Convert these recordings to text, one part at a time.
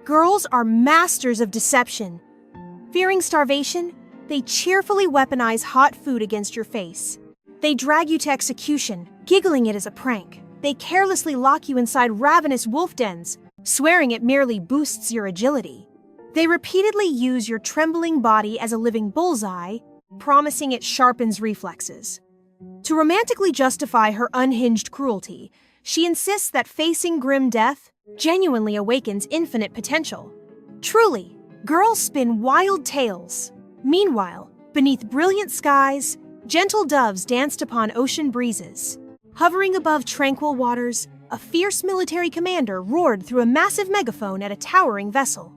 Girls are masters of deception. Fearing starvation, they cheerfully weaponize hot food against your face. They drag you to execution, giggling it as a prank. They carelessly lock you inside ravenous wolf dens, swearing it merely boosts your agility. They repeatedly use your trembling body as a living bullseye, promising it sharpens reflexes. To romantically justify her unhinged cruelty, she insists that facing grim death genuinely awakens infinite potential. Truly, girls spin wild tales. Meanwhile, beneath brilliant skies, gentle doves danced upon ocean breezes. Hovering above tranquil waters, a fierce military commander roared through a massive megaphone at a towering vessel.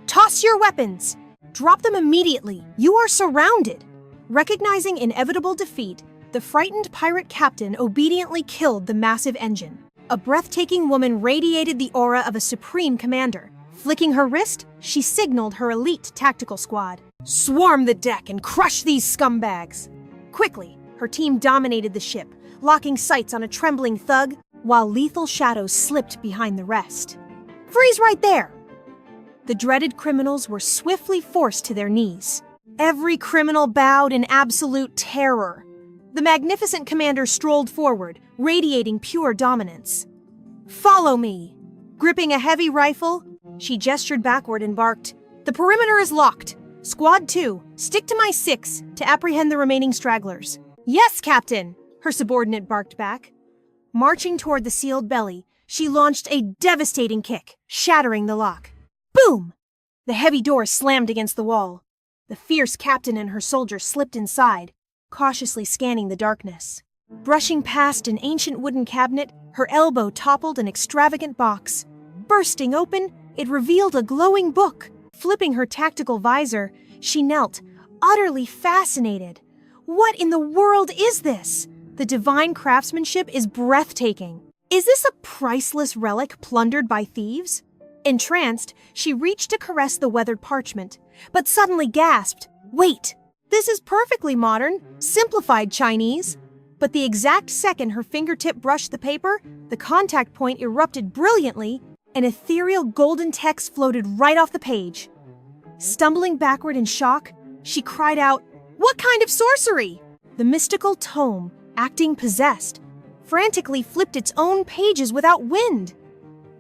"Toss your weapons! Drop them immediately! You are surrounded!" Recognizing inevitable defeat, the frightened pirate captain obediently killed the massive engine. A breathtaking woman radiated the aura of a supreme commander. Flicking her wrist, she signaled her elite tactical squad. "Swarm the deck and crush these scumbags!" Quickly, her team dominated the ship, locking sights on a trembling thug, while lethal shadows slipped behind the rest. "Freeze right there!" The dreaded criminals were swiftly forced to their knees. Every criminal bowed in absolute terror. The magnificent commander strolled forward, radiating pure dominance. "Follow me!" Gripping a heavy rifle, she gestured backward and barked, "The perimeter is locked! Squad 2, stick to my 6 to apprehend the remaining stragglers." "Yes, Captain!" her subordinate barked back. Marching toward the sealed belly, she launched a devastating kick, shattering the lock. Boom! The heavy door slammed against the wall. The fierce captain and her soldiers slipped inside, cautiously scanning the darkness. Brushing past an ancient wooden cabinet, her elbow toppled an extravagant box. Bursting open, it revealed a glowing book. Flipping her tactical visor, she knelt, utterly fascinated. What in the world is this? The divine craftsmanship is breathtaking. Is this a priceless relic plundered by thieves? Entranced, she reached to caress the weathered parchment, but suddenly gasped, "Wait! This is perfectly modern, simplified Chinese." But the exact second her fingertip brushed the paper, the contact point erupted brilliantly, and ethereal golden text floated right off the page. Stumbling backward in shock, she cried out, "What kind of sorcery?" The mystical tome, acting possessed, frantically flipped its own pages without wind.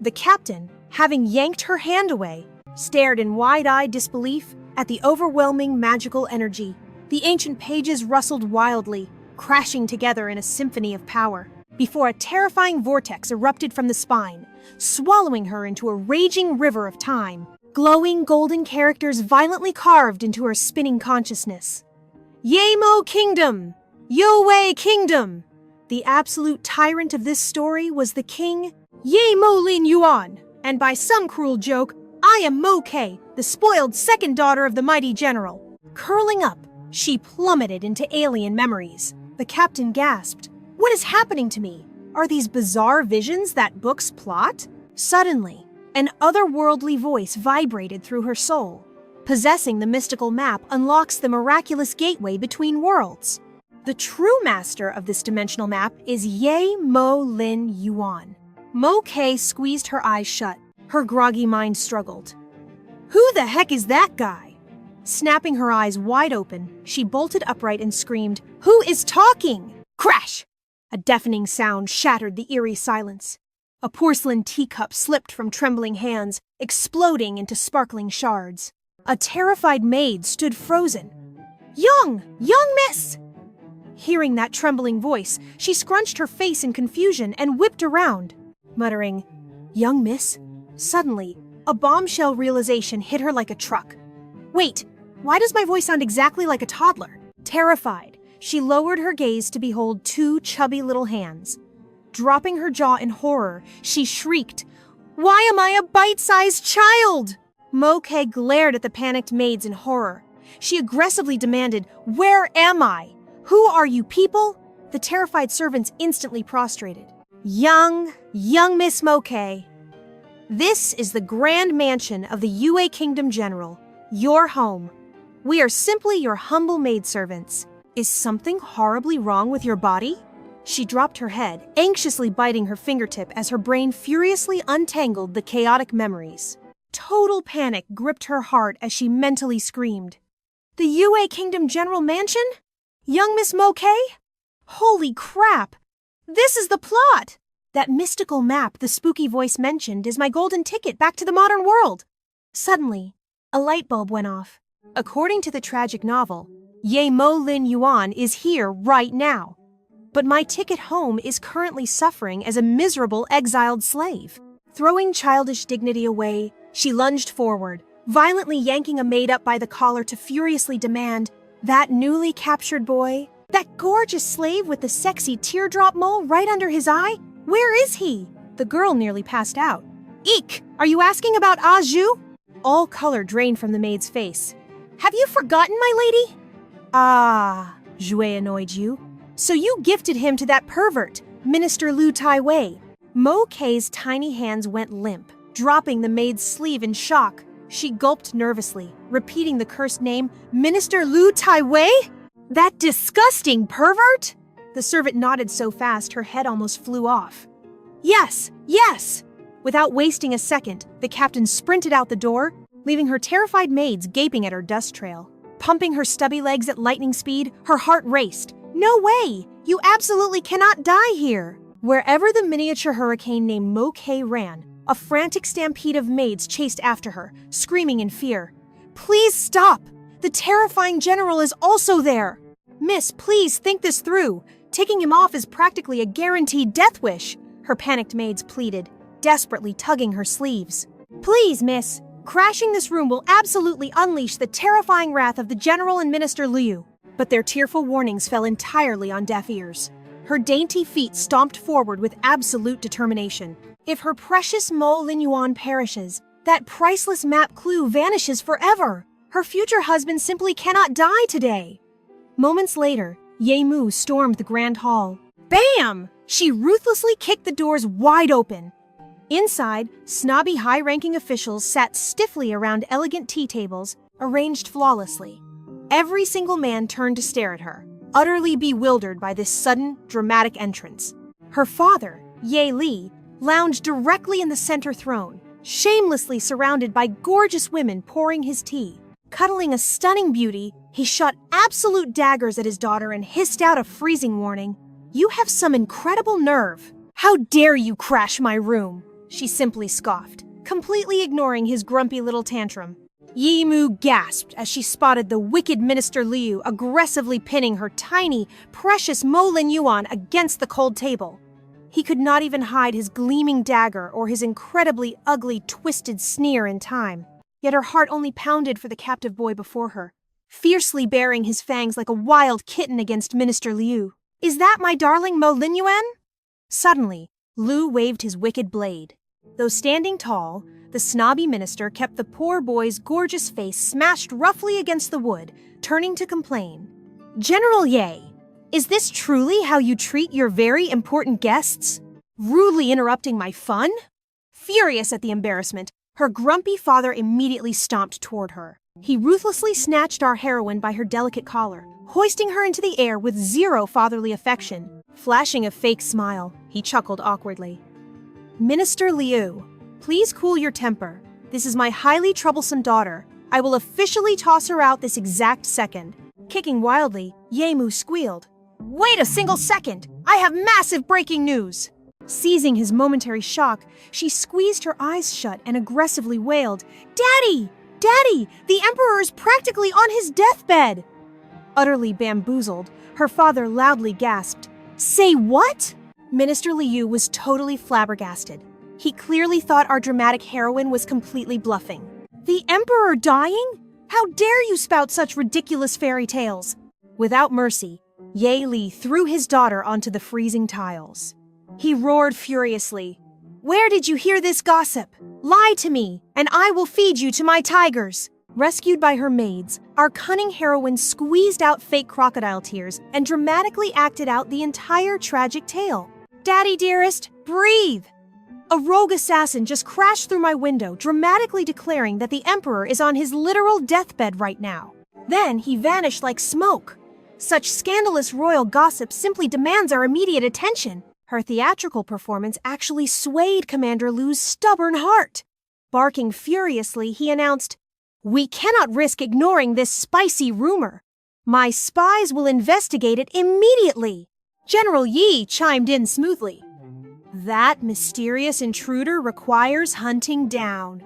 The captain, having yanked her hand away, stared in wide-eyed disbelief at the overwhelming magical energy. The ancient pages rustled wildly, crashing together in a symphony of power, before a terrifying vortex erupted from the spine, swallowing her into a raging river of time. Glowing golden characters violently carved into her spinning consciousness. Yemo Kingdom! Yowei Kingdom! The absolute tyrant of this story was the king, Yemo Lin Yuan, and by some cruel joke, I am Mo-Kei, the spoiled second daughter of the mighty general. Curling up, she plummeted into alien memories. The captain gasped, "What is happening to me? Are these bizarre visions that book's plot?" Suddenly, an otherworldly voice vibrated through her soul. Possessing the mystical map unlocks the miraculous gateway between worlds. The true master of this dimensional map is Ye Mo Lin Yuan. Mo-Kei squeezed her eyes shut. Her groggy mind struggled. Who the heck is that guy? Snapping her eyes wide open, she bolted upright and screamed, "Who is talking?" Crash! A deafening sound shattered the eerie silence. A porcelain teacup slipped from trembling hands, exploding into sparkling shards. A terrified maid stood frozen. Young miss! Hearing that trembling voice, she scrunched her face in confusion and whipped around, muttering, "Young miss?" Suddenly, a bombshell realization hit her like a truck. Wait, why does my voice sound exactly like a toddler? Terrified, she lowered her gaze to behold two chubby little hands. Dropping her jaw in horror, she shrieked, "Why am I a bite-sized child?" Mo-Kei glared at the panicked maids in horror. She aggressively demanded, "Where am I? Who are you people?" The terrified servants instantly prostrated. Young Miss Mo-Kei. This is the grand mansion of the Yue Kingdom General, your home. We are simply your humble maidservants. Is something horribly wrong with your body? She dropped her head, anxiously biting her fingertip as her brain furiously untangled the chaotic memories. Total panic gripped her heart as she mentally screamed. The UA Kingdom General Mansion? Young Miss Mokay? Holy crap! This is the plot! That mystical map the spooky voice mentioned is my golden ticket back to the modern world. Suddenly, a light bulb went off. According to the tragic novel, Ye Mo Lin Yuan is here right now. But my ticket home is currently suffering as a miserable exiled slave. Throwing childish dignity away, she lunged forward, violently yanking a maid up by the collar to furiously demand, "That newly captured boy? That gorgeous slave with the sexy teardrop mole right under his eye? Where is he?" The girl nearly passed out. "Eek! Are you asking about Ah Zhu?" All color drained from the maid's face. "Have you forgotten, my lady?" "Ah," Zhui annoyed you. "So you gifted him to that pervert, Minister Lu Tai-wei." Mo Kay's tiny hands went limp, dropping the maid's sleeve in shock. She gulped nervously, repeating the cursed name, "Minister Lu Tai-wei? That disgusting pervert?" The servant nodded so fast her head almost flew off. "Yes, yes!" Without wasting a second, the captain sprinted out the door, leaving her terrified maids gaping at her dust trail. Pumping her stubby legs at lightning speed, her heart raced. "No way! You absolutely cannot die here!" Wherever the miniature hurricane named Mo Kay ran, a frantic stampede of maids chased after her, screaming in fear. "Please stop! The terrifying general is also there! Miss, please think this through. Taking him off is practically a guaranteed death wish," her panicked maids pleaded, desperately tugging her sleeves. "Please, miss, crashing this room will absolutely unleash the terrifying wrath of the general and Minister Liu." But their tearful warnings fell entirely on deaf ears. Her dainty feet stomped forward with absolute determination. If her precious Mo Lin Yuan perishes, that priceless map clue vanishes forever. Her future husband simply cannot die today. Moments later, Ye Mu stormed the grand hall. Bam! She ruthlessly kicked the doors wide open. Inside, snobby high-ranking officials sat stiffly around elegant tea tables, arranged flawlessly. Every single man turned to stare at her, utterly bewildered by this sudden, dramatic entrance. Her father, Ye Li, lounged directly in the center throne, shamelessly surrounded by gorgeous women pouring his tea. Cuddling a stunning beauty, he shot absolute daggers at his daughter and hissed out a freezing warning. "You have some incredible nerve. How dare you crash my room?" She simply scoffed, completely ignoring his grumpy little tantrum. Yi Mu gasped as she spotted the wicked Minister Liu aggressively pinning her tiny, precious Mo Lin Yuan against the cold table. He could not even hide his gleaming dagger or his incredibly ugly, twisted sneer in time. Yet her heart only pounded for the captive boy before her, fiercely baring his fangs like a wild kitten against Minister Liu. "Is that my darling Mo Lin Yuan?" Suddenly, Liu waved his wicked blade. Though standing tall, the snobby minister kept the poor boy's gorgeous face smashed roughly against the wood, turning to complain. "General Ye, is this truly how you treat your very important guests? Rudely interrupting my fun?" Furious at the embarrassment, her grumpy father immediately stomped toward her. He ruthlessly snatched our heroine by her delicate collar, hoisting her into the air with zero fatherly affection. Flashing a fake smile, he chuckled awkwardly. "Minister Liu, please cool your temper. This is my highly troublesome daughter. I will officially toss her out this exact second." Kicking wildly, Ye Mu squealed. "Wait a single second! I have massive breaking news!" Seizing his momentary shock, she squeezed her eyes shut and aggressively wailed, "Daddy! Daddy! The Emperor is practically on his deathbed!" Utterly bamboozled, her father loudly gasped, "Say what?" Minister Liu was totally flabbergasted. He clearly thought our dramatic heroine was completely bluffing. "The Emperor dying? How dare you spout such ridiculous fairy tales?" Without mercy, Ye Li threw his daughter onto the freezing tiles. He roared furiously, "Where did you hear this gossip? Lie to me, and I will feed you to my tigers." Rescued by her maids, our cunning heroine squeezed out fake crocodile tears and dramatically acted out the entire tragic tale. "Daddy dearest, breathe!" A rogue assassin just crashed through my window, dramatically declaring that the Emperor is on his literal deathbed right now. Then he vanished like smoke. Such scandalous royal gossip simply demands our immediate attention. Her theatrical performance actually swayed Commander Lu's stubborn heart. Barking furiously, he announced, "We cannot risk ignoring this spicy rumor. My spies will investigate it immediately." General Yi chimed in smoothly. "That mysterious intruder requires hunting down."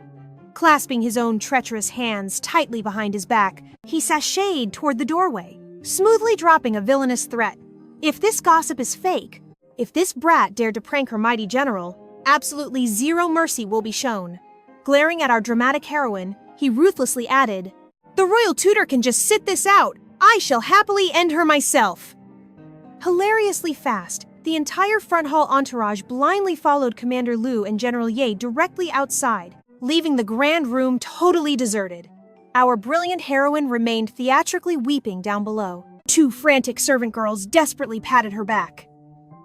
Clasping his own treacherous hands tightly behind his back, he sashayed toward the doorway, smoothly dropping a villainous threat. If this gossip is fake, if this brat dared to prank her mighty general, absolutely zero mercy will be shown. Glaring at our dramatic heroine, he ruthlessly added, "The royal tutor can just sit this out. I shall happily end her myself." Hilariously fast, the entire front hall entourage blindly followed Commander Liu and General Ye directly outside, leaving the grand room totally deserted. Our brilliant heroine remained theatrically weeping down below. Two frantic servant girls desperately patted her back.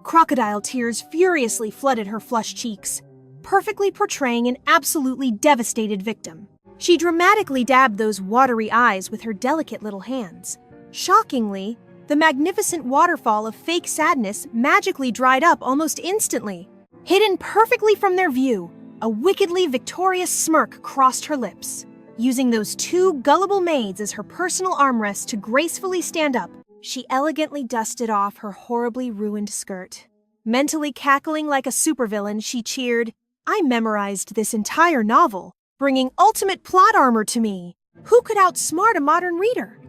Crocodile tears furiously flooded her flushed cheeks, perfectly portraying an absolutely devastated victim. She dramatically dabbed those watery eyes with her delicate little hands. Shockingly, the magnificent waterfall of fake sadness magically dried up almost instantly. Hidden perfectly from their view, a wickedly victorious smirk crossed her lips. Using those two gullible maids as her personal armrests to gracefully stand up, she elegantly dusted off her horribly ruined skirt. Mentally cackling like a supervillain, she cheered, "I memorized this entire novel, bringing ultimate plot armor to me. Who could outsmart a modern reader?"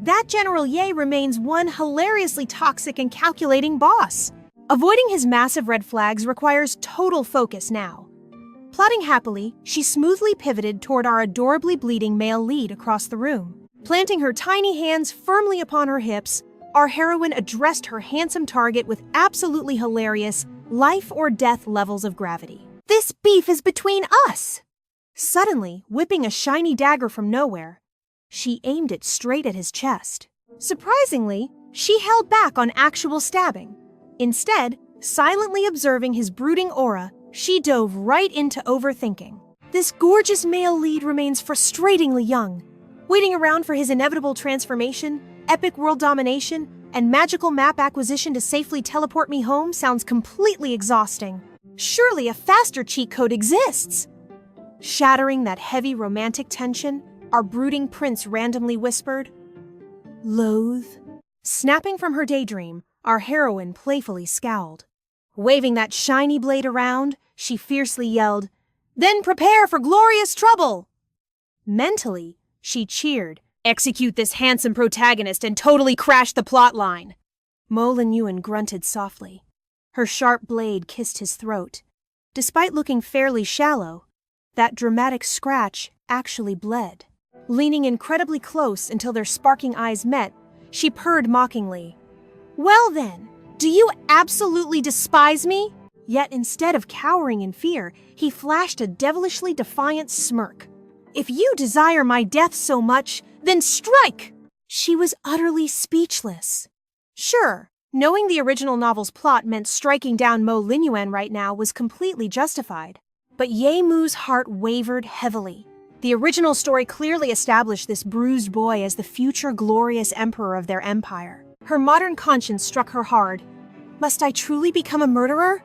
That General Ye remains one hilariously toxic and calculating boss. Avoiding his massive red flags requires total focus now. Plotting happily, she smoothly pivoted toward our adorably bleeding male lead across the room. Planting her tiny hands firmly upon her hips, our heroine addressed her handsome target with absolutely hilarious life-or-death levels of gravity. "This beef is between us!" Suddenly, whipping a shiny dagger from nowhere, she aimed it straight at his chest. Surprisingly, she held back on actual stabbing. Instead, silently observing his brooding aura, she dove right into overthinking. This gorgeous male lead remains frustratingly young. Waiting around for his inevitable transformation, epic world domination, and magical map acquisition to safely teleport me home sounds completely exhausting. Surely a faster cheat code exists! Shattering that heavy romantic tension, our brooding prince randomly whispered, "Loathe." Snapping from her daydream, our heroine playfully scowled. Waving that shiny blade around, she fiercely yelled, "Then prepare for glorious trouble!" Mentally, she cheered, "Execute this handsome protagonist and totally crash the plotline." Mo Linyuan grunted softly. Her sharp blade kissed his throat. Despite looking fairly shallow, that dramatic scratch actually bled. Leaning incredibly close until their sparking eyes met, she purred mockingly, "Well then, do you absolutely despise me?" Yet instead of cowering in fear, he flashed a devilishly defiant smirk. "If you desire my death so much, then strike!" She was utterly speechless. Sure, knowing the original novel's plot meant striking down Mo Linyuan right now was completely justified. But Ye Mu's heart wavered heavily. The original story clearly established this bruised boy as the future glorious emperor of their empire. Her modern conscience struck her hard. Must I truly become a murderer?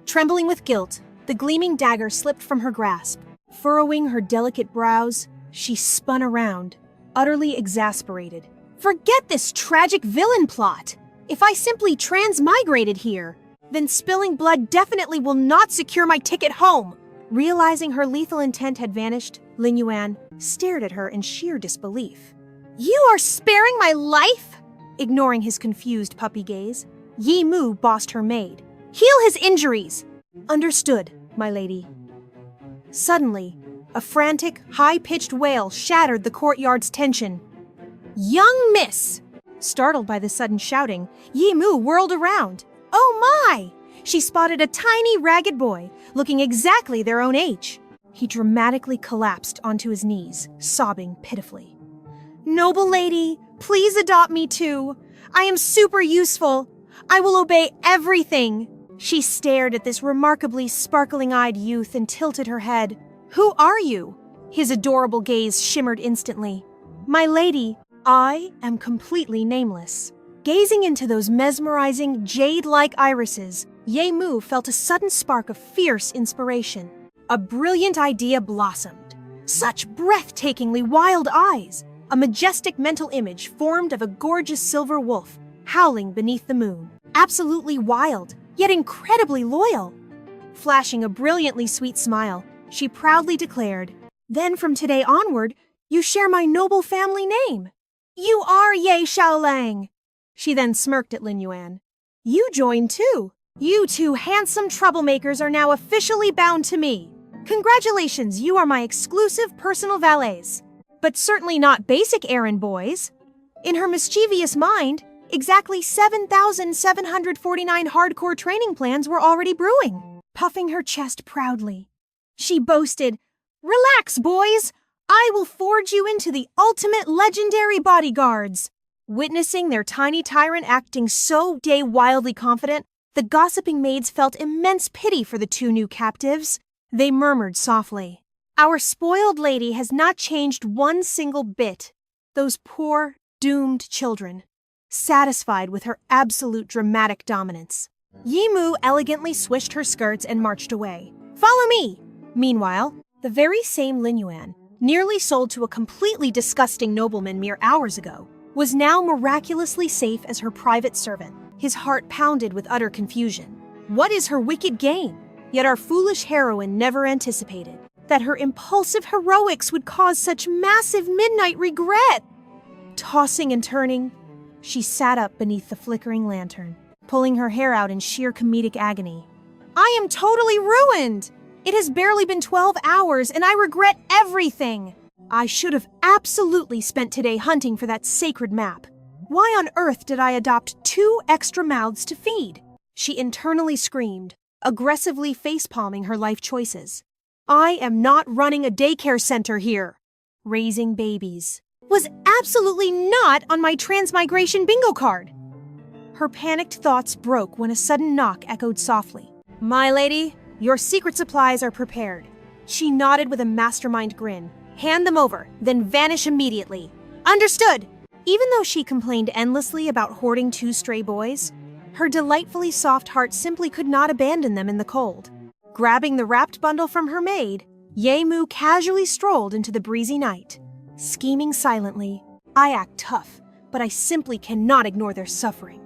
Trembling with guilt, the gleaming dagger slipped from her grasp. Furrowing her delicate brows, she spun around, utterly exasperated. Forget this tragic villain plot! If I simply transmigrated here, then spilling blood definitely will not secure my ticket home. Realizing her lethal intent had vanished, Lin Yuan stared at her in sheer disbelief. "You are sparing my life?" Ignoring his confused puppy gaze, Yi Mu bossed her maid. "Heal his injuries!" "Understood, my lady." Suddenly, a frantic, high-pitched wail shattered the courtyard's tension. "Young miss!" Startled by the sudden shouting, Yi Mu whirled around. Oh my! She spotted a tiny, ragged boy, looking exactly their own age. He dramatically collapsed onto his knees, sobbing pitifully. "Noble lady, please adopt me too. I am super useful. I will obey everything." She stared at this remarkably sparkling-eyed youth and tilted her head. "Who are you?" His adorable gaze shimmered instantly. "My lady, I am completely nameless." Gazing into those mesmerizing, jade-like irises, Ye Mu felt a sudden spark of fierce inspiration. A brilliant idea blossomed. Such breathtakingly wild eyes! A majestic mental image formed of a gorgeous silver wolf howling beneath the moon. Absolutely wild, yet incredibly loyal. Flashing a brilliantly sweet smile, she proudly declared, "Then from today onward, you share my noble family name. You are Ye Xiaolang." She then smirked at Lin Yuan. "You joined too. You two handsome troublemakers are now officially bound to me. Congratulations, you are my exclusive personal valets. But certainly not basic errand boys." In her mischievous mind, exactly 7,749 hardcore training plans were already brewing. Puffing her chest proudly, she boasted, "Relax, boys! I will forge you into the ultimate legendary bodyguards." Witnessing their tiny tyrant acting so wildly confident, the gossiping maids felt immense pity for the two new captives. They murmured softly, "Our spoiled lady has not changed one single bit." Those poor, doomed children, satisfied with her absolute dramatic dominance. Yimu elegantly swished her skirts and marched away. "Follow me!" Meanwhile, the very same Lin Yuan, nearly sold to a completely disgusting nobleman mere hours ago, was now miraculously safe as her private servant. His heart pounded with utter confusion. What is her wicked game? Yet our foolish heroine never anticipated that her impulsive heroics would cause such massive midnight regret. Tossing and turning, she sat up beneath the flickering lantern, pulling her hair out in sheer comedic agony. "I am totally ruined! It has barely been 12 hours and I regret everything! I should have absolutely spent today hunting for that sacred map. Why on earth did I adopt 2 extra mouths to feed?" She internally screamed, aggressively facepalming her life choices. "I am not running a daycare center here. Raising babies was absolutely not on my transmigration bingo card." Her panicked thoughts broke when a sudden knock echoed softly. "My lady, your secret supplies are prepared." She nodded with a mastermind grin. "Hand them over, then vanish immediately." "Understood!" Even though she complained endlessly about hoarding 2 stray boys, her delightfully soft heart simply could not abandon them in the cold. Grabbing the wrapped bundle from her maid, Ye Mu casually strolled into the breezy night. Scheming silently, "I act tough, but I simply cannot ignore their suffering.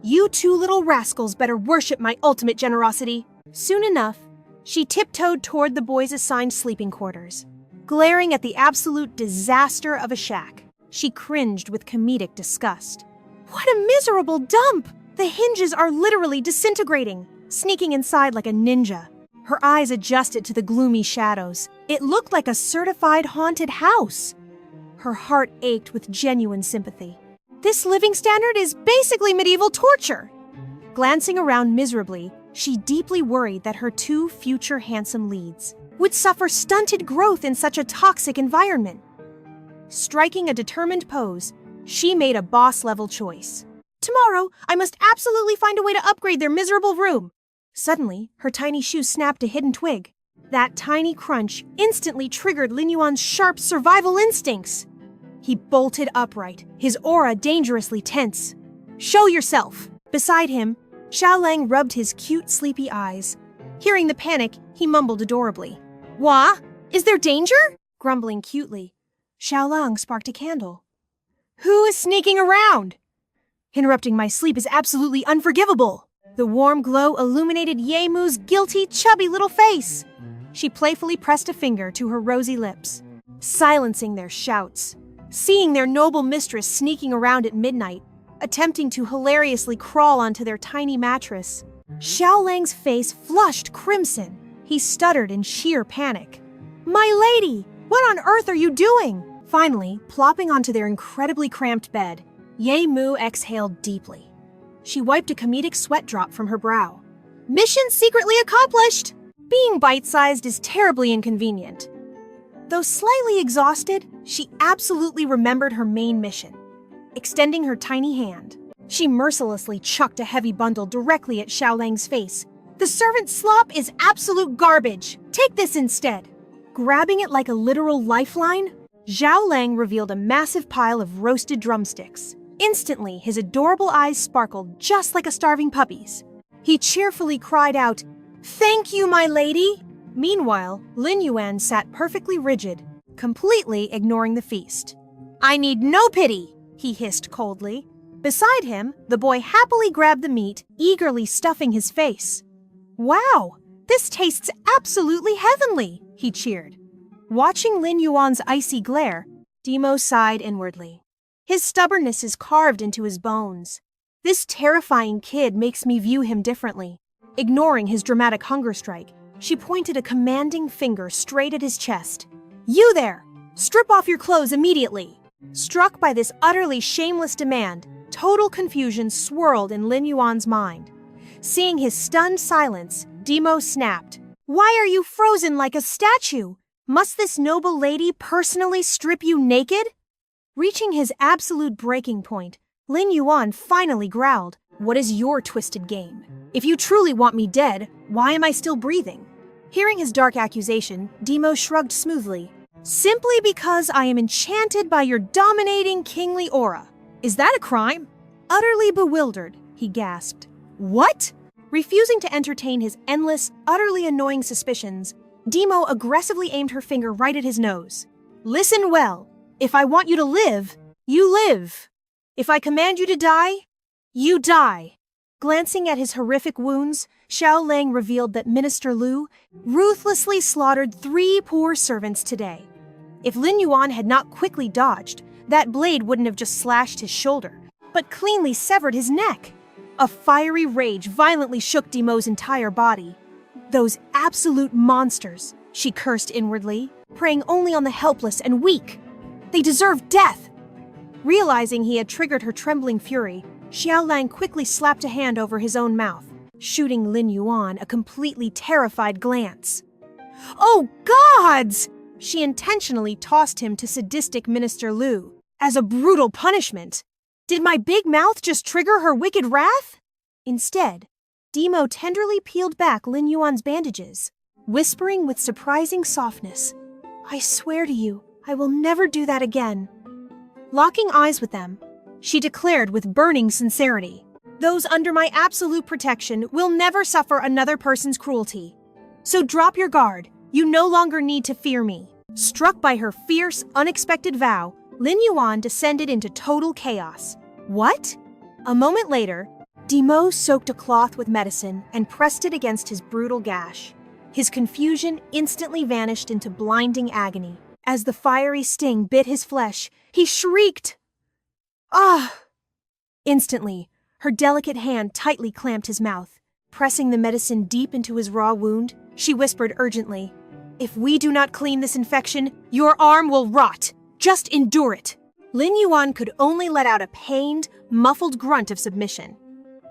You 2 little rascals better worship my ultimate generosity." Soon enough, she tiptoed toward the boys' assigned sleeping quarters. Glaring at the absolute disaster of a shack, she cringed with comedic disgust. What a miserable dump! The hinges are literally disintegrating, sneaking inside like a ninja. Her eyes adjusted to the gloomy shadows. It looked like a certified haunted house. Her heart ached with genuine sympathy. This living standard is basically medieval torture. Glancing around miserably, she deeply worried that her 2 future handsome leads would suffer stunted growth in such a toxic environment. Striking a determined pose, she made a boss-level choice. "Tomorrow, I must absolutely find a way to upgrade their miserable room." Suddenly, her tiny shoe snapped a hidden twig. That tiny crunch instantly triggered Lin Yuan's sharp survival instincts. He bolted upright, his aura dangerously tense. "Show yourself!" Beside him, Xiaolang rubbed his cute, sleepy eyes. Hearing the panic, he mumbled adorably. "Wha? Is there danger?" Grumbling cutely, Xiaolang sparked a candle. "Who is sneaking around?" "Interrupting my sleep is absolutely unforgivable." The warm glow illuminated Ye Mu's guilty, chubby little face. She playfully pressed a finger to her rosy lips, silencing their shouts. Seeing their noble mistress sneaking around at midnight, attempting to hilariously crawl onto their tiny mattress, Xiaolang's face flushed crimson. He stuttered in sheer panic. "My lady, what on earth are you doing?" Finally, plopping onto their incredibly cramped bed, Ye Mu exhaled deeply. She wiped a comedic sweat drop from her brow. "Mission secretly accomplished!" Being bite-sized is terribly inconvenient. Though slightly exhausted, she absolutely remembered her main mission. Extending her tiny hand, she mercilessly chucked a heavy bundle directly at Xiaolang's face. "The servant slop is absolute garbage! Take this instead!" Grabbing it like a literal lifeline, Xiaolang revealed a massive pile of roasted drumsticks. Instantly, his adorable eyes sparkled just like a starving puppy's. He cheerfully cried out, "Thank you, my lady!" Meanwhile, Lin Yuan sat perfectly rigid, completely ignoring the feast. "I need no pity," he hissed coldly. Beside him, the boy happily grabbed the meat, eagerly stuffing his face. "Wow, this tastes absolutely heavenly," he cheered. Watching Lin Yuan's icy glare, Demo sighed inwardly. His stubbornness is carved into his bones. This terrifying kid makes me view him differently. Ignoring his dramatic hunger strike, she pointed a commanding finger straight at his chest. "You there! Strip off your clothes immediately!" Struck by this utterly shameless demand, total confusion swirled in Lin Yuan's mind. Seeing his stunned silence, Demo snapped. "Why are you frozen like a statue? Must this noble lady personally strip you naked?" Reaching his absolute breaking point, Lin Yuan finally growled, "What is your twisted game? If you truly want me dead, why am I still breathing?" Hearing his dark accusation, Demo shrugged smoothly. "Simply because I am enchanted by your dominating kingly aura. Is that a crime?" Utterly bewildered, he gasped. "What?" Refusing to entertain his endless, utterly annoying suspicions, Demo aggressively aimed her finger right at his nose. "Listen well. If I want you to live, you live. If I command you to die, you die." Glancing at his horrific wounds, Xiao Lang revealed that Minister Lu ruthlessly slaughtered 3 poor servants today. If Lin Yuan had not quickly dodged, that blade wouldn't have just slashed his shoulder, but cleanly severed his neck. A fiery rage violently shook Demo's entire body. "Those absolute monsters," she cursed inwardly, preying only on the helpless and weak. "They deserve death!" Realizing he had triggered her trembling fury, Xiao Lang quickly slapped a hand over his own mouth, shooting Lin Yuan a completely terrified glance. "Oh gods!" She intentionally tossed him to sadistic Minister Lu. As a brutal punishment. Did my big mouth just trigger her wicked wrath? Instead, Demo tenderly peeled back Lin Yuan's bandages, whispering with surprising softness, "I swear to you, I will never do that again." Locking eyes with them, she declared with burning sincerity, "Those under my absolute protection will never suffer another person's cruelty. So drop your guard. You no longer need to fear me." Struck by her fierce, unexpected vow, Lin Yuan descended into total chaos. What? A moment later, Demo soaked a cloth with medicine and pressed it against his brutal gash. His confusion instantly vanished into blinding agony. As the fiery sting bit his flesh, he shrieked, "Ah!" Instantly, her delicate hand tightly clamped his mouth. Pressing the medicine deep into his raw wound, she whispered urgently, "If we do not clean this infection, your arm will rot. Just endure it." Lin Yuan could only let out a pained, muffled grunt of submission.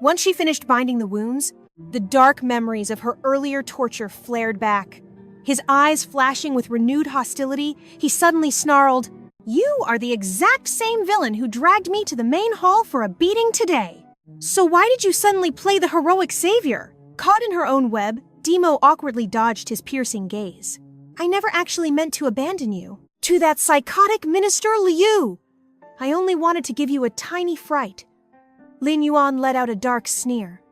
Once she finished binding the wounds, the dark memories of her earlier torture flared back. His eyes flashing with renewed hostility, he suddenly snarled, "You are the exact same villain who dragged me to the main hall for a beating today. So why did you suddenly play the heroic savior?" Caught in her own web, Demo awkwardly dodged his piercing gaze. "I never actually meant to abandon you. To that psychotic Minister Liu! I only wanted to give you a tiny fright." Lin Yuan let out a dark sneer.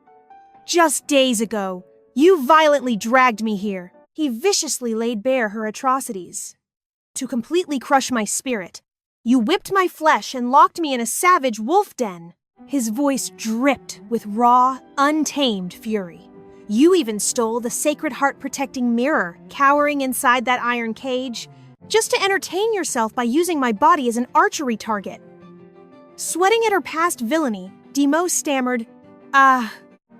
"Just days ago, you violently dragged me here." He viciously laid bare her atrocities. "To completely crush my spirit, you whipped my flesh and locked me in a savage wolf den." His voice dripped with raw, untamed fury. "You even stole the Sacred Heart-protecting mirror cowering inside that iron cage, just to entertain yourself by using my body as an archery target." Sweating at her past villainy, Demo stammered,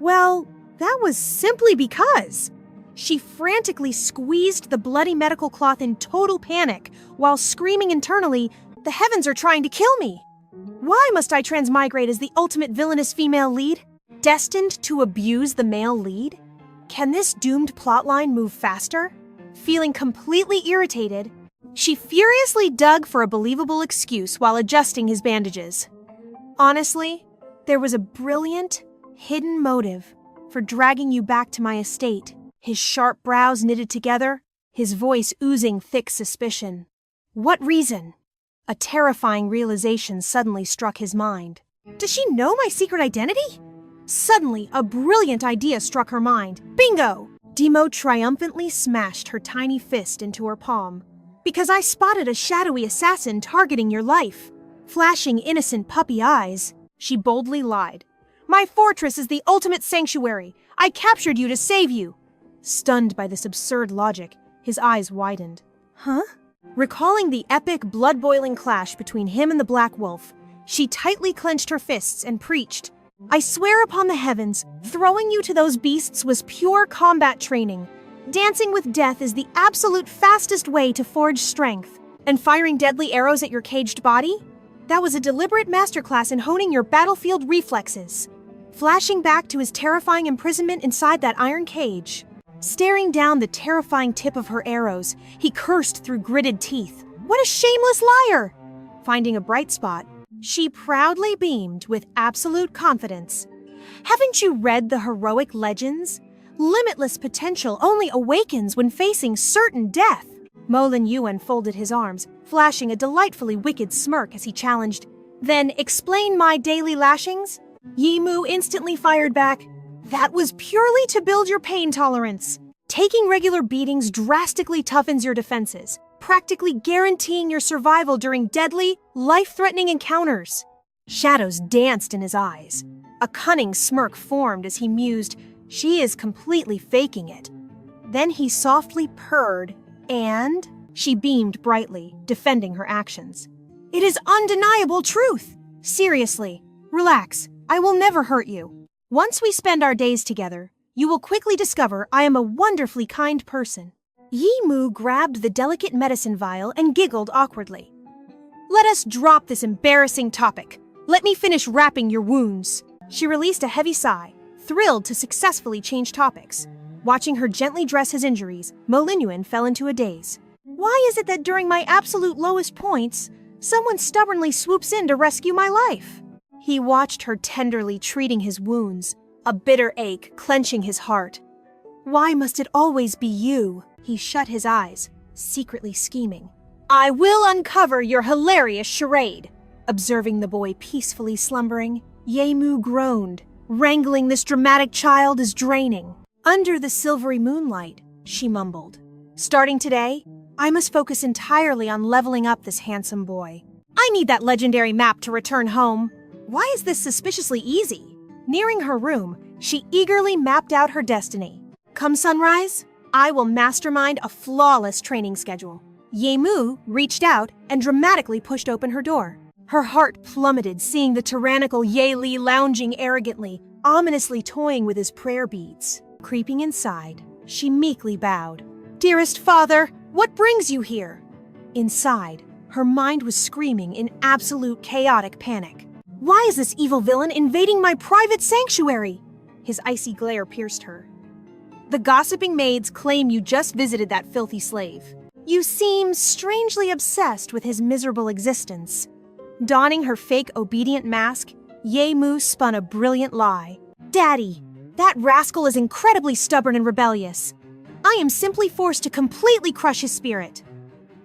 well, that was simply because." She frantically squeezed the bloody medical cloth in total panic while screaming internally, "The heavens are trying to kill me! Why must I transmigrate as the ultimate villainous female lead, destined to abuse the male lead? Can this doomed plotline move faster?" Feeling completely irritated, she furiously dug for a believable excuse while adjusting his bandages. Honestly, there was a brilliant, hidden motive for dragging you back to my estate. His sharp brows knitted together, his voice oozing thick suspicion. What reason? A terrifying realization suddenly struck his mind. Does she know my secret identity? Suddenly, a brilliant idea struck her mind. Bingo! Demo triumphantly smashed her tiny fist into her palm. Because I spotted a shadowy assassin targeting your life. Flashing innocent puppy eyes, she boldly lied. My fortress is the ultimate sanctuary. I captured you to save you. Stunned by this absurd logic, his eyes widened. Huh? Recalling the epic, blood-boiling clash between him and the Black Wolf, she tightly clenched her fists and preached, I swear upon the heavens, throwing you to those beasts was pure combat training. Dancing with death is the absolute fastest way to forge strength. And firing deadly arrows at your caged body? That was a deliberate masterclass in honing your battlefield reflexes. Flashing back to his terrifying imprisonment inside that iron cage. Staring down the terrifying tip of her arrows, he cursed through gritted teeth. What a shameless liar! Finding a bright spot, she proudly beamed with absolute confidence. Haven't you read the heroic legends? Limitless potential only awakens when facing certain death. Mo Lin Yu unfolded his arms, flashing a delightfully wicked smirk as he challenged, Then explain my daily lashings? Yi Mu instantly fired back, That was purely to build your pain tolerance. Taking regular beatings drastically toughens your defenses, practically guaranteeing your survival during deadly, life-threatening encounters. Shadows danced in his eyes. A cunning smirk formed as he mused, She is completely faking it. Then he softly purred, and she beamed brightly, defending her actions. It is undeniable truth. Seriously, relax. I will never hurt you. Once we spend our days together, you will quickly discover I am a wonderfully kind person. Yi Mu grabbed the delicate medicine vial and giggled awkwardly. Let us drop this embarrassing topic. Let me finish wrapping your wounds. She released a heavy sigh, thrilled to successfully change topics. Watching her gently dress his injuries, Mo Linyuan fell into a daze. Why is it that during my absolute lowest points, someone stubbornly swoops in to rescue my life? He watched her tenderly treating his wounds, a bitter ache clenching his heart. Why must it always be you? He shut his eyes, secretly scheming. I will uncover your hilarious charade. Observing the boy peacefully slumbering, Ye Mu groaned. Wrangling this dramatic child is draining. Under the silvery moonlight, she mumbled. Starting today, I must focus entirely on leveling up this handsome boy. I need that legendary map to return home. Why is this suspiciously easy? Nearing her room, she eagerly mapped out her destiny. Come sunrise, I will mastermind a flawless training schedule. Ye Mu reached out and dramatically pushed open her door. Her heart plummeted seeing the tyrannical Ye Li lounging arrogantly, ominously toying with his prayer beads. Creeping inside, she meekly bowed. Dearest father, what brings you here? Inside, her mind was screaming in absolute chaotic panic. Why is this evil villain invading my private sanctuary? His icy glare pierced her. The gossiping maids claim you just visited that filthy slave. You seem strangely obsessed with his miserable existence. Donning her fake obedient mask, Ye Mu spun a brilliant lie. Daddy, that rascal is incredibly stubborn and rebellious. I am simply forced to completely crush his spirit.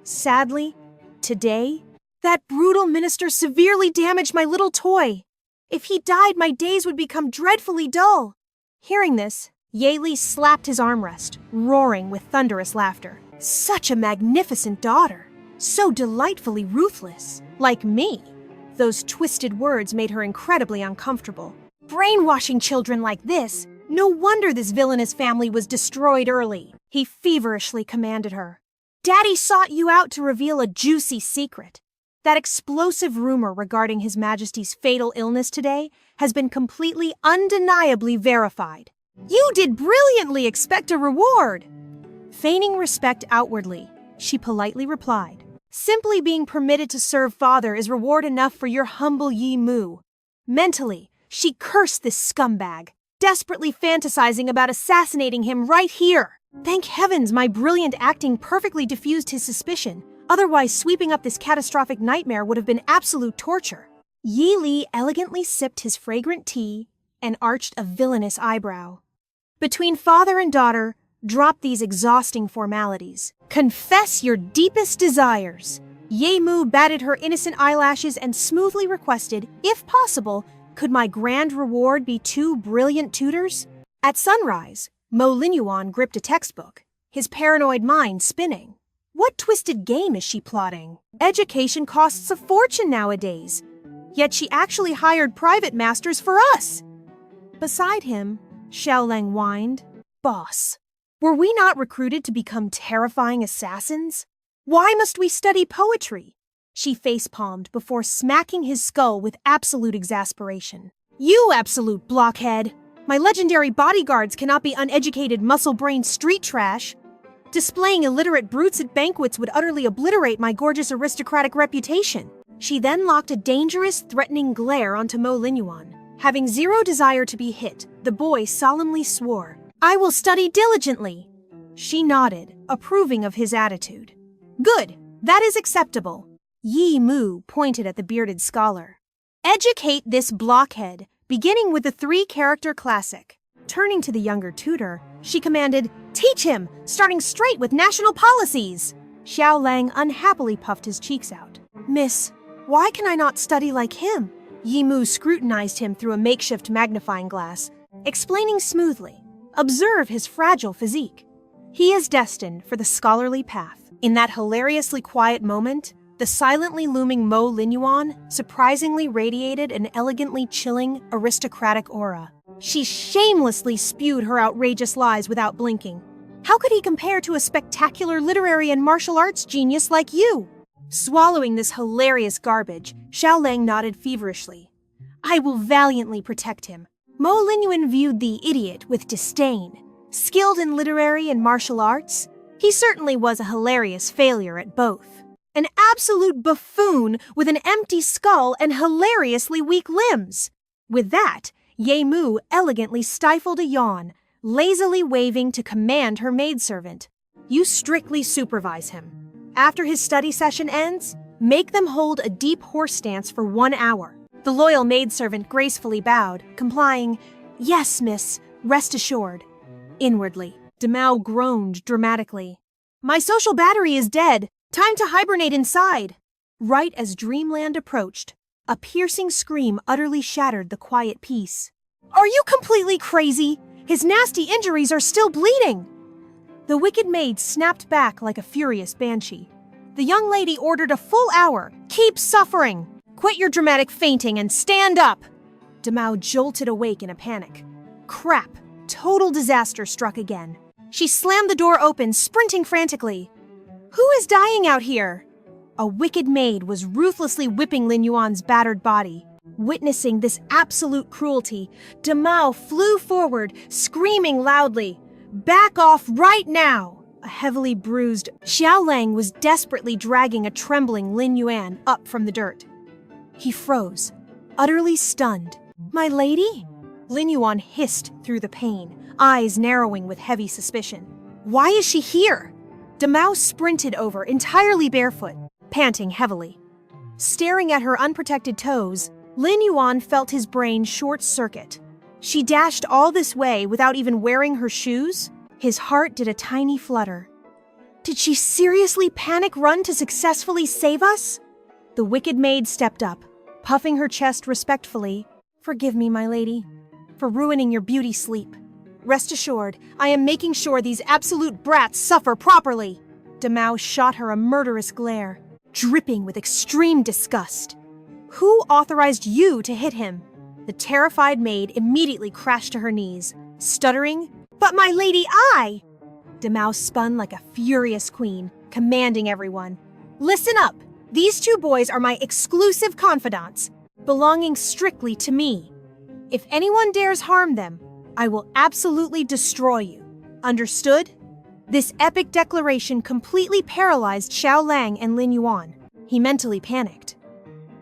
Sadly, today, that brutal minister severely damaged my little toy. If he died, my days would become dreadfully dull. Hearing this, Ye Li slapped his armrest, roaring with thunderous laughter. Such a magnificent daughter. So delightfully ruthless. Like me. Those twisted words made her incredibly uncomfortable. Brainwashing children like this, no wonder this villainous family was destroyed early. He feverishly commanded her. Daddy sought you out to reveal a juicy secret. That explosive rumor regarding His Majesty's fatal illness today has been completely undeniably verified. You did brilliantly expect a reward. Feigning respect outwardly, she politely replied. Simply being permitted to serve father is reward enough for your humble Yi Mu. Mentally, she cursed this scumbag, desperately fantasizing about assassinating him right here. Thank heavens my brilliant acting perfectly diffused his suspicion. Otherwise, sweeping up this catastrophic nightmare would have been absolute torture. Yi Li elegantly sipped his fragrant tea and arched a villainous eyebrow. Between father and daughter, drop these exhausting formalities. Confess your deepest desires. Ye Mu batted her innocent eyelashes and smoothly requested, if possible, could my grand reward be 2 brilliant tutors? At sunrise, Mo Linyuan gripped a textbook, his paranoid mind spinning. What twisted game is she plotting? Education costs a fortune nowadays. Yet she actually hired private masters for us. Beside him, Xiaolang whined, "Boss, were we not recruited to become terrifying assassins? Why must we study poetry?" She facepalmed before smacking his skull with absolute exasperation. "You absolute blockhead! My legendary bodyguards cannot be uneducated muscle-brained street trash. Displaying illiterate brutes at banquets would utterly obliterate my gorgeous aristocratic reputation." She then locked a dangerous, threatening glare onto Mo Linyuan. Having zero desire to be hit, the boy solemnly swore, "I will study diligently." She nodded, approving of his attitude. "Good, that is acceptable." Yi Mu pointed at the bearded scholar. "Educate this blockhead, beginning with the 3-character classic." Turning to the younger tutor, she commanded, "Teach him, starting straight with national policies." Xiaolang unhappily puffed his cheeks out. "Miss, why can I not study like him?" Yi Mu scrutinized him through a makeshift magnifying glass, explaining smoothly, "Observe his fragile physique. He is destined for the scholarly path." In that hilariously quiet moment, the silently looming Mo Linyuan surprisingly radiated an elegantly chilling, aristocratic aura. She shamelessly spewed her outrageous lies without blinking. How could he compare to a spectacular literary and martial arts genius like you? Swallowing this hilarious garbage, Xiaolang nodded feverishly. "I will valiantly protect him." Mo Linyuan viewed the idiot with disdain. Skilled in literary and martial arts, he certainly was a hilarious failure at both. An absolute buffoon with an empty skull and hilariously weak limbs. With that, Ye Mu elegantly stifled a yawn, lazily waving to command her maidservant. "You strictly supervise him. After his study session ends, make them hold a deep horse stance for 1 hour." The loyal maidservant gracefully bowed, complying, "Yes, miss, rest assured." Inwardly, Demao groaned dramatically. "My social battery is dead. Time to hibernate inside." Right as Dreamland approached, a piercing scream utterly shattered the quiet peace. "Are you completely crazy? His nasty injuries are still bleeding." The wicked maid snapped back like a furious banshee. "The young lady ordered a full hour. Keep suffering. Quit your dramatic fainting and stand up." Demao jolted awake in a panic. Crap, total disaster struck again. She slammed the door open, sprinting frantically. "Who is dying out here?" A wicked maid was ruthlessly whipping Lin Yuan's battered body. Witnessing this absolute cruelty, Demao flew forward, screaming loudly, "Back off right now!" A heavily bruised Xiaolang was desperately dragging a trembling Lin Yuan up from the dirt. He froze, utterly stunned. "My lady?" Lin Yuan hissed through the pain, eyes narrowing with heavy suspicion. "Why is she here?" Demao sprinted over, entirely barefoot, panting heavily. Staring at her unprotected toes, Lin Yuan felt his brain short-circuit. She dashed all this way without even wearing her shoes? His heart did a tiny flutter. Did she seriously panic run to successfully save us? The wicked maid stepped up, puffing her chest respectfully. "Forgive me, my lady, for ruining your beauty sleep. Rest assured, I am making sure these absolute brats suffer properly." Demao shot her a murderous glare, dripping with extreme disgust. "Who authorized you to hit him?" The terrified maid immediately crashed to her knees, stuttering, "But my lady, I—" Demao spun like a furious queen, commanding everyone. "Listen up! These 2 boys are my exclusive confidants, belonging strictly to me. If anyone dares harm them, I will absolutely destroy you. Understood?" This epic declaration completely paralyzed Xiaolang and Lin Yuan. He mentally panicked.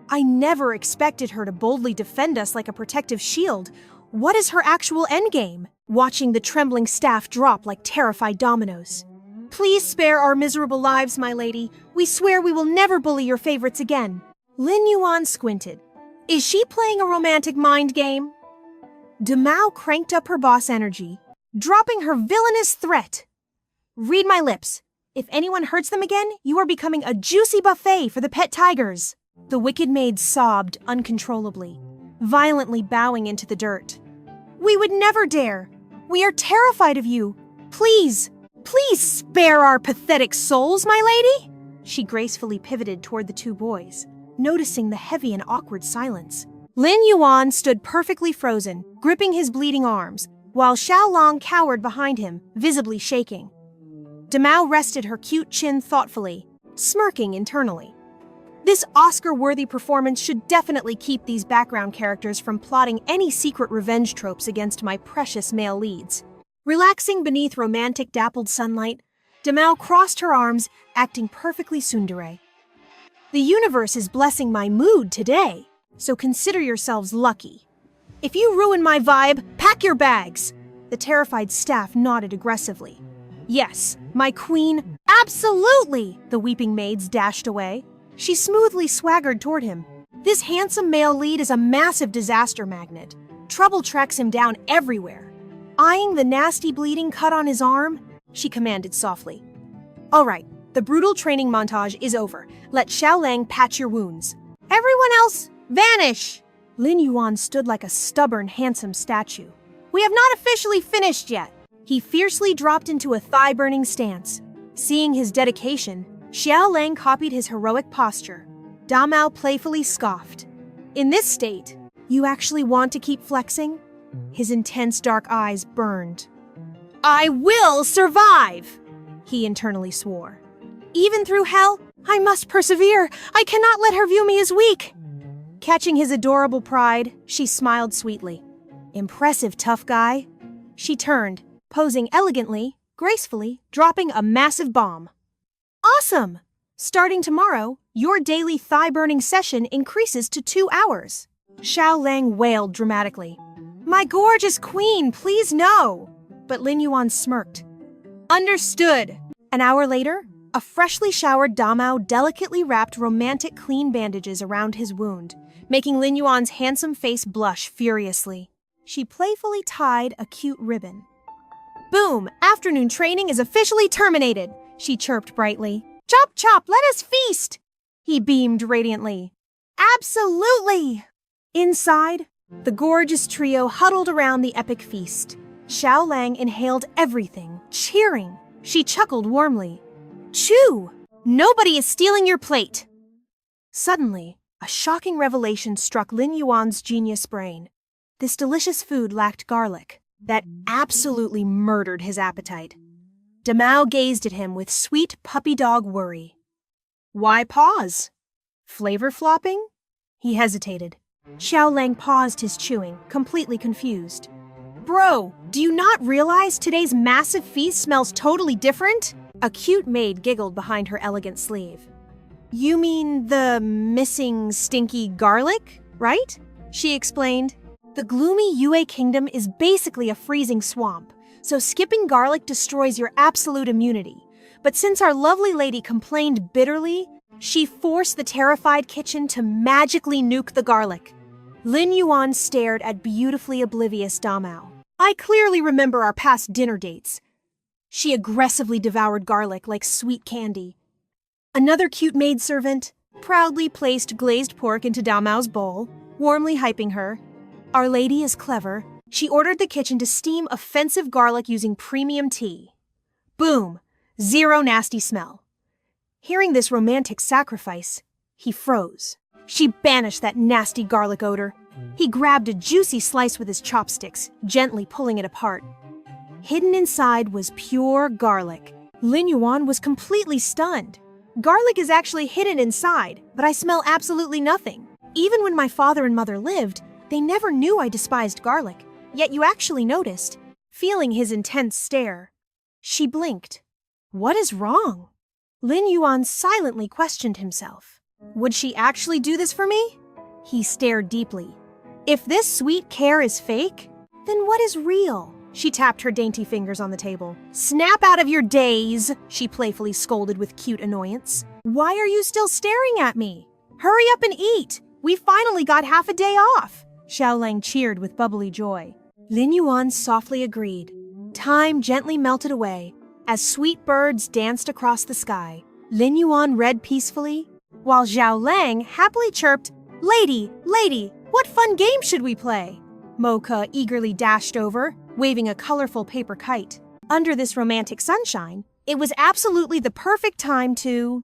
"I never expected her to boldly defend us like a protective shield. What is her actual endgame?" Watching the trembling staff drop like terrified dominoes. "Please spare our miserable lives, my lady. We swear we will never bully your favorites again." Lin Yuan squinted. "Is she playing a romantic mind game?" Demao cranked up her boss energy, dropping her villainous threat. "Read my lips. If anyone hurts them again, you are becoming a juicy buffet for the pet tigers." The wicked maid sobbed uncontrollably, violently bowing into the dirt. "We would never dare. We are terrified of you. Please spare our pathetic souls, my lady." She gracefully pivoted toward the two boys, noticing the heavy and awkward silence. Lin Yuan stood perfectly frozen, gripping his bleeding arms, while Xiaolong cowered behind him, visibly shaking. Damao rested her cute chin thoughtfully, smirking internally. This Oscar-worthy performance should definitely keep these background characters from plotting any secret revenge tropes against my precious male leads. Relaxing beneath romantic dappled sunlight, Damao crossed her arms, acting perfectly tsundere. "The universe is blessing my mood today, so consider yourselves lucky. If you ruin my vibe, pack your bags." The terrified staff nodded aggressively. "Yes, my queen, absolutely!" The weeping maids dashed away. She smoothly swaggered toward him. This handsome male lead is a massive disaster magnet. Trouble tracks him down everywhere. Eyeing the nasty bleeding cut on his arm, she commanded softly. "All right, the brutal training montage is over. Let Xiaolang patch your wounds. Everyone else, vanish!" Lin Yuan stood like a stubborn, handsome statue. "We have not officially finished yet." He fiercely dropped into a thigh-burning stance. Seeing his dedication, Xiaolang copied his heroic posture. Damao playfully scoffed. "In this state, you actually want to keep flexing?" His intense dark eyes burned. "I will survive!" he internally swore. "Even through hell, I must persevere. I cannot let her view me as weak." Catching his adorable pride, she smiled sweetly. "Impressive, tough guy." She turned, posing elegantly, gracefully, dropping a massive bomb. "Awesome! Starting tomorrow, your daily thigh-burning session increases to 2 hours." Xiaolang wailed dramatically. "My gorgeous queen, please no!" But Lin Yuan smirked. "Understood." An hour later, a freshly showered Damao delicately wrapped romantic clean bandages around his wound, making Lin Yuan's handsome face blush furiously. She playfully tied a cute ribbon. "Boom! Afternoon training is officially terminated," she chirped brightly. "Chop chop, let us feast!" He beamed radiantly. "Absolutely!" Inside, the gorgeous trio huddled around the epic feast. Xiaolang inhaled everything, cheering. She chuckled warmly. "Chew! Nobody is stealing your plate!" Suddenly, a shocking revelation struck Lin Yuan's genius brain. This delicious food lacked garlic. That absolutely murdered his appetite. Damao gazed at him with sweet puppy dog worry. "Why pause? Flavor flopping?" He hesitated. Xiaolang paused his chewing, completely confused. "Bro, do you not realize today's massive feast smells totally different?" A cute maid giggled behind her elegant sleeve. "You mean the missing stinky garlic, right?" She explained. "The gloomy Yue Kingdom is basically a freezing swamp, so skipping garlic destroys your absolute immunity. But since our lovely lady complained bitterly, she forced the terrified kitchen to magically nuke the garlic." Lin Yuan stared at beautifully oblivious Damao. "I clearly remember our past dinner dates." She aggressively devoured garlic like sweet candy. Another cute maidservant proudly placed glazed pork into Damao's bowl, warmly hyping her. Our lady is clever. She ordered the kitchen to steam offensive garlic using premium tea. Boom! Zero nasty smell. Hearing this romantic sacrifice, he froze. She banished that nasty garlic odor. He grabbed a juicy slice with his chopsticks, gently pulling it apart. Hidden inside was pure garlic. Lin Yuan was completely stunned. Garlic is actually hidden inside, but I smell absolutely nothing. Even when my father and mother lived, they never knew I despised garlic. Yet you actually noticed. Feeling his intense stare, she blinked. What is wrong? Lin Yuan silently questioned himself. Would she actually do this for me? He stared deeply. If this sweet care is fake, then what is real? She tapped her dainty fingers on the table. Snap out of your daze, she playfully scolded with cute annoyance. Why are you still staring at me? Hurry up and eat. We finally got half a day off. Xiaolang cheered with bubbly joy. Lin Yuan softly agreed. Time gently melted away as sweet birds danced across the sky. Lin Yuan read peacefully, while Xiaolang happily chirped, Lady, lady, what fun game should we play? Mocha eagerly dashed over, waving a colorful paper kite. Under this romantic sunshine, it was absolutely the perfect time to